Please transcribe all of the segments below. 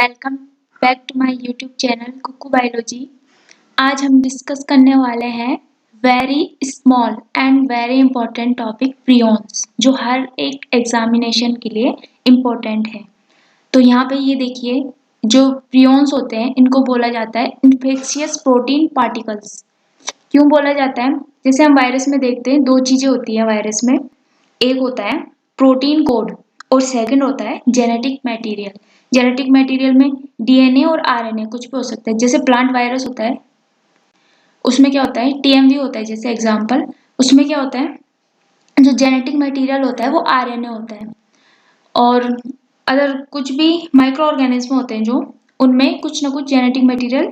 Welcome back to my YouTube channel Kuku biology. आज हम discuss करने वाले हैं very small and very important topic prions, जो हर एक एग्जामिनेशन के लिए इम्पोर्टेंट है। तो यहाँ पे ये देखिए, जो प्रियॉन्स होते हैं इनको बोला जाता है इन्फेक्शियस प्रोटीन पार्टिकल्स। क्यों बोला जाता है? जैसे हम वायरस में देखते हैं, दो चीजें होती है वायरस में। एक होता है प्रोटीन कोड और सेकंड होता है जेनेटिक मटेरियल। जेनेटिक मटेरियल में डीएनए और आरएनए कुछ भी हो सकता है। जैसे प्लांट वायरस होता है, उसमें क्या होता है, टीएमवी होता है जैसे एग्जांपल। उसमें क्या होता है, जो जेनेटिक मटेरियल होता है वो आरएनए होता है। और अगर कुछ भी माइक्रो ऑर्गेनिज्म होते हैं जो, उनमें कुछ ना कुछ जेनेटिक मटेरियल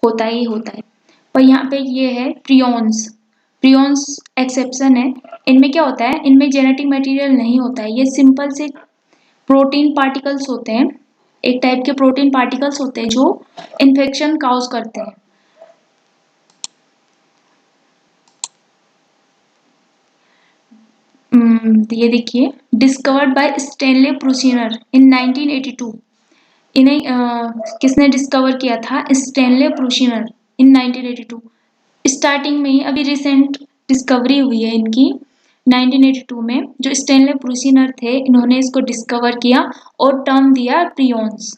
होता ही होता है। पर यहाँ पे ये है प्रियॉन्स। प्रियॉन्स एक्सेप्शन है। इनमें क्या होता है, इनमें जेनेटिक मटेरियल नहीं होता है। ये सिंपल से प्रोटीन पार्टिकल्स होते हैं, एक टाइप के प्रोटीन पार्टिकल्स होते हैं जो इन्फेक्शन काउज करते हैं। ये देखिए, डिस्कवर्ड बाय स्टेनले प्रूसिनर इन 1982। इन्हें किसने डिस्कवर किया था? स्टेनले प्रूसिनर इन 1982। स्टार्टिंग में ही अभी रिसेंट डिस्कवरी हुई है इनकी 1982 में। जो स्टेनले प्रूसिनर थे, इन्होंने इसको डिस्कवर किया और टर्म दिया prions.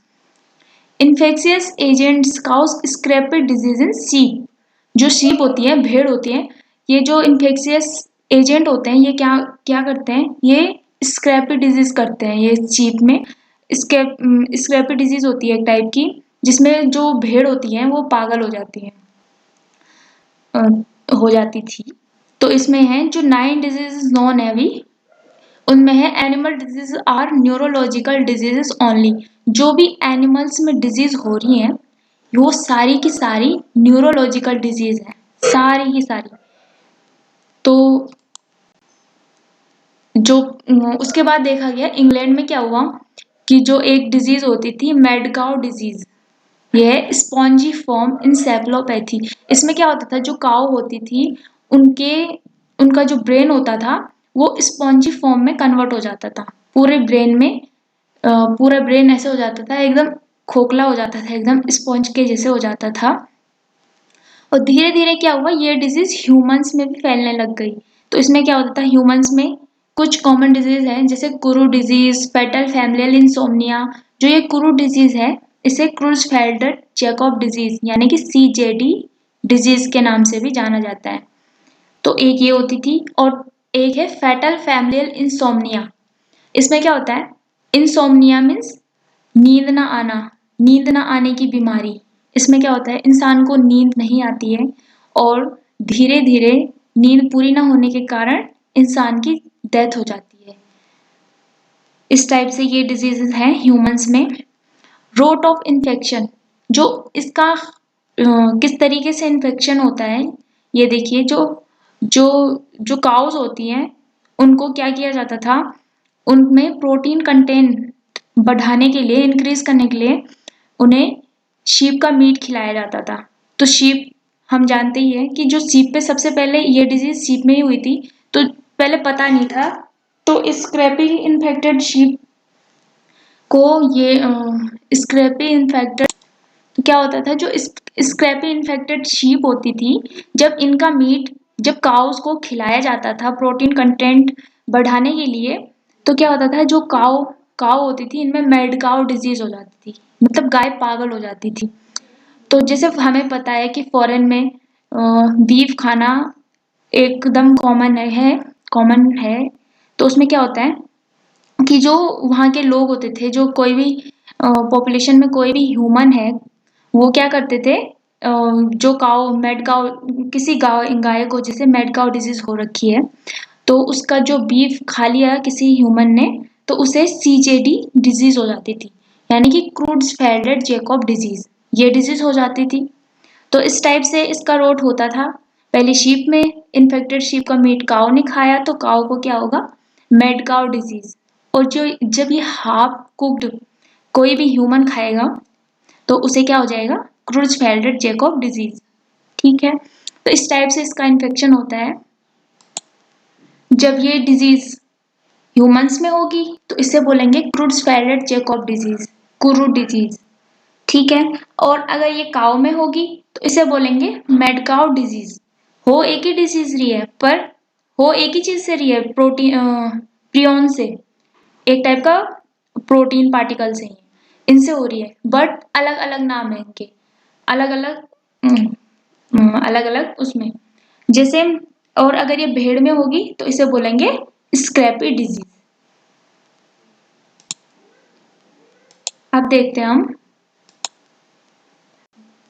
Infectious agents cause scrapie disease in sheep. जो शीप होती है, भेड़ होती है, ये जो इन्फेक्शियस एजेंट होते हैं, ये क्या क्या करते हैं, ये स्क्रैपेड डिजीज करते हैं ये शीप में। स्क्रैपेड डिजीज होती है एक टाइप की, जिसमें जो भेड़ होती है वो पागल हो जाती है, हो जाती थी। तो इसमें है जो 9 डिजीज नॉन है अभी, उनमें है animal disease are neurological diseases only. जो भी एनिमल्स में डिजीज हो रही हैं, वो सारी की सारी न्यूरोलॉजिकल डिजीज है, सारी की सारी। तो जो उसके बाद देखा गया इंग्लैंड में क्या हुआ कि जो एक डिजीज होती थी मैड काउ डिजीज, ये है स्पॉन्जी फॉर्म इंसेफेलोपैथी। इसमें क्या होता था, जो काउ होती थी, उनके उनका जो ब्रेन होता था वो स्पॉन्जी फॉर्म में कन्वर्ट हो जाता था। पूरे ब्रेन में पूरा ब्रेन ऐसे हो जाता था, एकदम खोखला हो जाता था, एकदम स्पॉन्ज के जैसे हो जाता था। और धीरे धीरे क्या हुआ, ये डिजीज ह्यूमंस में भी फैलने लग गई। तो इसमें क्या होता था, ह्यूमंस में कुछ कॉमन डिजीज हैं, जैसे kuru disease, fatal familial insomnia. जो ये कुरू डिजीज है, इसे क्रूज़फेल्डर जैकब डिजीज यानी कि सीजेडी डिजीज के नाम से भी जाना जाता है। तो एक ये होती थी, और एक है फेटल फैमिलियल इंसोम्निया। इसमें क्या होता है, इंसोम्निया मीन्स नींद ना आना, नींद ना आने की बीमारी। इसमें क्या होता है, इंसान को नींद नहीं आती है और धीरे धीरे नींद पूरी ना होने के कारण इंसान की डेथ हो जाती है। इस टाइप से ये डिजीजेस हैं ह्यूमंस में। रोट ऑफ इन्फेक्शन, जो इसका किस तरीके से इन्फेक्शन होता है, ये देखिए। जो जो जो काउज होती हैं, उनको क्या किया जाता था, उनमें प्रोटीन कंटेंट बढ़ाने के लिए, इंक्रीज करने के लिए उन्हें शीप का मीट खिलाया जाता था। तो शीप, हम जानते ही हैं कि जो शीप पे सबसे पहले ये डिजीज शीप में ही हुई थी, तो पहले पता नहीं था। तो स्क्रैपी इन्फेक्टेड शीप को ये स्क्रैपी इन्फेक्टेड, तो क्या होता था, जो स्क्रैपी इन्फेक्टेड शीप होती थी, जब इनका मीट, जब काउस को खिलाया जाता था प्रोटीन कंटेंट बढ़ाने के लिए, तो क्या होता था, जो काउ काउ होती थी, इनमें मैड काउ डिजीज हो जाती थी, मतलब गाय पागल हो जाती थी। तो जैसे हमें पता है कि फॉरेन में बीफ खाना एकदम कॉमन है। तो उसमें क्या होता है कि जो वहाँ के लोग होते थे, जो कोई भी पॉपुलेशन में कोई भी ह्यूमन है, वो क्या करते थे, जो काउ मैड काउ, किसी गाय को जैसे मैड काउ डिजीज हो रखी है, तो उसका जो बीफ खा लिया किसी ह्यूमन ने, तो उसे सीजेडी डिजीज हो जाती थी, यानी कि क्रूड्सफेल्डर जैकब डिजीज, ये डिजीज हो जाती थी। तो इस टाइप से इसका रोट होता था। पहले शीप में, इन्फेक्टेड शीप का मीट काउ ने खाया, तो काउ को क्या होगा, मैड काउ डिजीज। और जो जब ये हाफ कुक्ड कोई भी ह्यूमन खाएगा, तो उसे क्या हो जाएगा, क्रूज़फेल्डर जैकब डिजीज। ठीक है, तो इस टाइप से इसका इन्फेक्शन होता है। जब ये डिजीज ह्यूमंस में होगी, तो इसे बोलेंगे क्रूज़फेल्डर जैकब डिजीज, कुरू डिजीज। ठीक है। और अगर ये काऊ में होगी तो इसे बोलेंगे मैड काउ डिजीज। हो एक ही डिजीज रही है, पर हो एक ही चीज से रही है, प्रोटीन प्रियोन से, एक टाइप का प्रोटीन पार्टिकल से ही इनसे हो रही है, बट अलग अलग नाम है इनके, अलग अलग अलग अलग उसमें, जैसे। और अगर ये भेड़ में होगी तो इसे बोलेंगे स्क्रैपी डिजीज। अब देखते हैं हम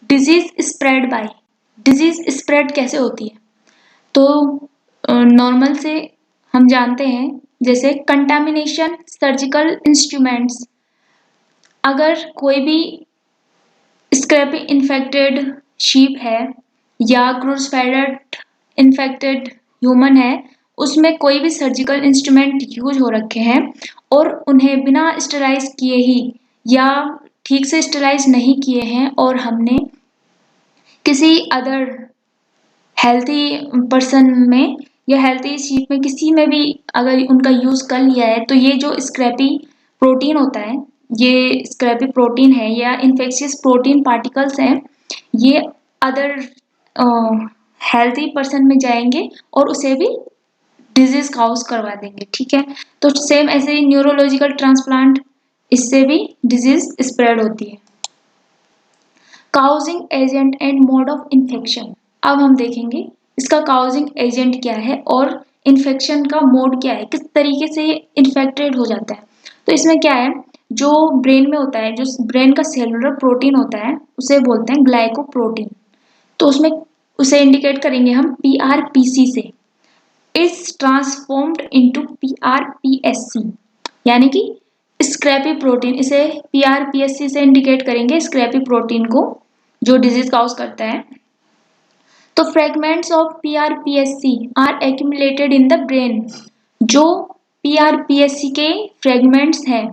disease spread by. Disease spread कैसे होती है? तो नॉर्मल से हम जानते हैं, जैसे कंटामिनेशन, सर्जिकल इंस्ट्रूमेंट्स, अगर कोई भी स्क्रैपी इन्फेक्टेड शीप है या क्रूसफेडेड इन्फेक्टेड ह्यूमन है, उसमें कोई भी सर्जिकल इंस्ट्रूमेंट यूज हो रखे हैं और उन्हें बिना स्टेराइज किए ही या ठीक से स्टेराइज नहीं किए हैं, और हमने किसी अदर हेल्थी पर्सन में या हेल्थी शीप में किसी में भी अगर उनका यूज कर लिया है, तो ये जो स्क्रैपी प्रोटीन होता है, ये स्क्रैपी प्रोटीन है या इन्फेक्शियस प्रोटीन पार्टिकल्स हैं, ये अदर हेल्थी पर्सन में जाएंगे और उसे भी डिजीज काउज करवा देंगे। ठीक है, तो सेम ऐसे ही न्यूरोलॉजिकल ट्रांसप्लांट, इससे भी डिजीज स्प्रेड होती है। Causing agent and mode of infection. अब हम देखेंगे इसका काउजिंग एजेंट क्या है और इन्फेक्शन का मोड क्या है, किस तरीके से ये इन्फेक्टेड हो जाता है। तो इसमें क्या है, जो ब्रेन में होता है, जो ब्रेन का सेलुलर प्रोटीन होता है, उसे बोलते हैं ग्लाइकोप्रोटीन। तो उसमें उसे इंडिकेट करेंगे हम पीआरपीसी से, इज ट्रांसफॉर्म्ड इनटू पीआरपीएससी, यानी कि स्क्रैपी प्रोटीन, इसे पीआरपीएससी से इंडिकेट करेंगे, स्क्रैपी प्रोटीन को जो डिजीज काउज करता है। तो fragments of PrPSc are accumulated in the brain. जो पीआरपीएससी के फ्रेगमेंट्स हैं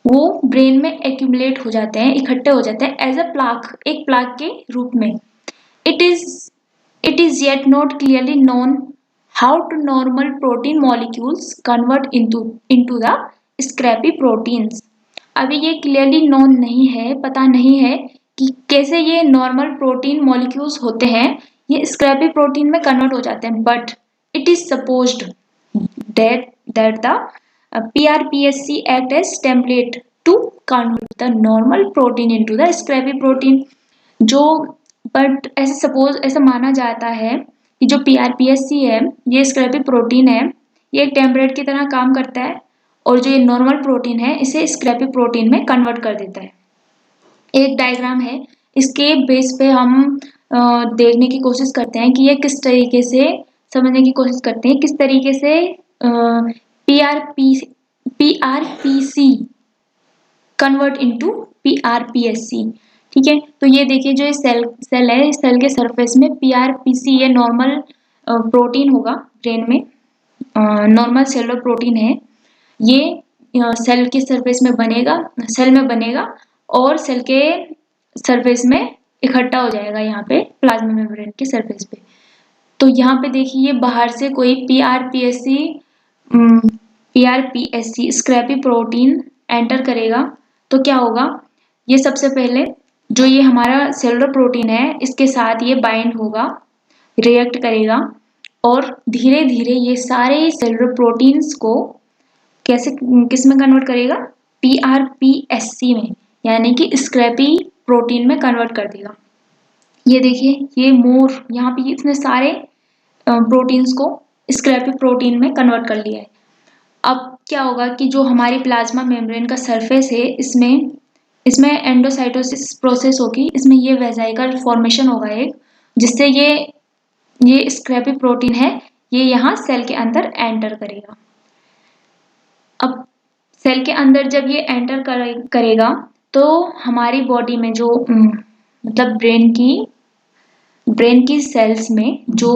वो ब्रेन में एक्यूमुलेट हो जाते हैं, इकट्ठे हो जाते हैं एज अ प्लाक, एक प्लाक के रूप में। It is it is yet not clearly known how to normal protein molecules convert into the scrapie proteins. अभी ये क्लियरली नोन नहीं है, पता नहीं है कि कैसे ये नॉर्मल प्रोटीन मॉलिक्यूल्स होते हैं ये स्क्रैपी प्रोटीन में कन्वर्ट हो जाते हैं, but it is supposed that the PRPSC act as template to convert the normal protein into the scrappy protein। जो बट ऐसे सपोज ऐसा माना जाता है कि जो PRPSC है, ये स्क्रैपी प्रोटीन है, ये एक टेम्पलेट की तरह काम करता है और जो ये नॉर्मल प्रोटीन है इसे स्क्रैपी प्रोटीन में कन्वर्ट कर देता है। एक डायग्राम है, इसके बेस पे हम देखने की कोशिश करते हैं कि ये किस तरीके से, समझने की कोशिश करते हैं किस तरीके से पीआरपीसी कन्वर्ट इनटू पीआरपीएससी। ठीक है, तो ये देखिए जो ये सेल है, इस सेल के सरफेस में पीआरपीसी, ये नॉर्मल प्रोटीन होगा ब्रेन में, नॉर्मल सेलुलर प्रोटीन है, ये सेल के सरफेस में बनेगा, सेल में बनेगा और सेल के सरफेस में इकट्ठा हो जाएगा यहाँ पे प्लाज्मा मेम्ब्रेन के सरफेस पे। तो यहाँ पे देखिए बाहर से कोई पीआरपीएससी स्क्रैपी प्रोटीन एंटर करेगा तो क्या होगा, ये सबसे पहले जो ये हमारा सेलुलर प्रोटीन है इसके साथ ये बाइंड होगा, रिएक्ट करेगा और धीरे धीरे ये सारे सेलुलर प्रोटीन्स को कैसे किस में कन्वर्ट करेगा, पीआरपीएससी में, यानी कि स्क्रैपी प्रोटीन में कन्वर्ट कर देगा। ये देखिए ये मोर, यहाँ पे इसने सारे प्रोटीन्स को स्क्रैपी प्रोटीन में कन्वर्ट कर लिया है। अब क्या होगा कि जो हमारी प्लाज्मा मेम्ब्रेन का सरफेस है इसमें एंडोसाइटोसिस प्रोसेस होगी, इसमें ये वेसाइकल फॉर्मेशन होगा एक, जिससे ये स्क्रैपी प्रोटीन है ये यहाँ सेल के अंदर एंटर करेगा। अब सेल के अंदर जब ये एंटर करेगा तो हमारी बॉडी में जो मतलब ब्रेन की सेल्स में जो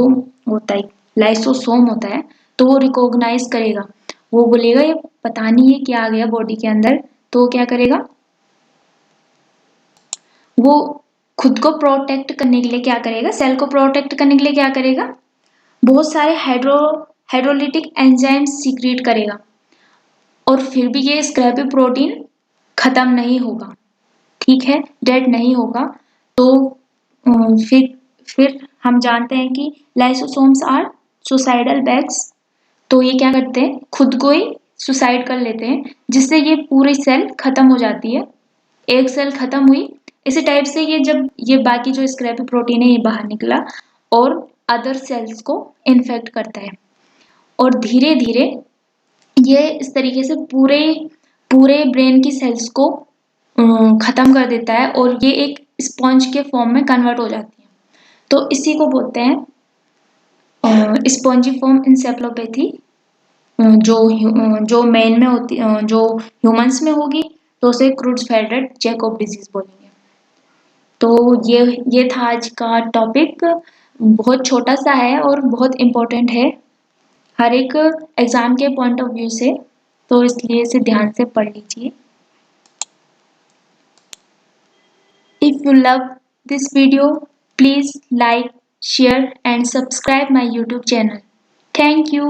होता है लाइसोसोम होता है, तो वो रिकॉग्नाइज करेगा, वो बोलेगा ये पता नहीं है क्या आ गया बॉडी के अंदर, तो क्या करेगा, वो खुद को प्रोटेक्ट करने के लिए क्या करेगा, सेल को प्रोटेक्ट करने के लिए क्या करेगा, बहुत सारे हाइड्रोलिटिक एंजाइम्स सीक्रेट करेगा और फिर भी ये स्क्रैपी प्रोटीन खत्म नहीं होगा। ठीक है, डेड नहीं होगा। तो फिर हम जानते हैं कि लाइसोसोम्स आर सुसाइडल बैग्स। तो ये क्या करते हैं, खुद को ही सुसाइड कर लेते हैं, जिससे ये पूरी सेल खत्म हो जाती है। एक सेल खत्म हुई, इसी टाइप से ये जब ये बाकी जो स्क्रैपी प्रोटीन है ये बाहर निकला और अदर सेल्स को इन्फेक्ट करता है, और धीरे धीरे ये इस तरीके से पूरे पूरे ब्रेन की सेल्स को खत्म कर देता है, और ये एक स्पॉन्ज के फॉर्म में कन्वर्ट हो जाती है। तो इसी को बोलते हैं स्पॉन्जिफॉर्म इंसेफ्लोपैथी। जो मेन में होती, जो ह्यूमंस में होगी तो उसे क्रूट्ज़फेल्डर जैकोब डिजीज बोलेंगे। तो ये था आज का टॉपिक। बहुत छोटा सा है और बहुत इम्पोर्टेंट है हर एक एग्जाम के पॉइंट ऑफ व्यू से, तो इसलिए इसे ध्यान से पढ़ लीजिए। If you love this video, please like, share and subscribe my YouTube channel. Thank you.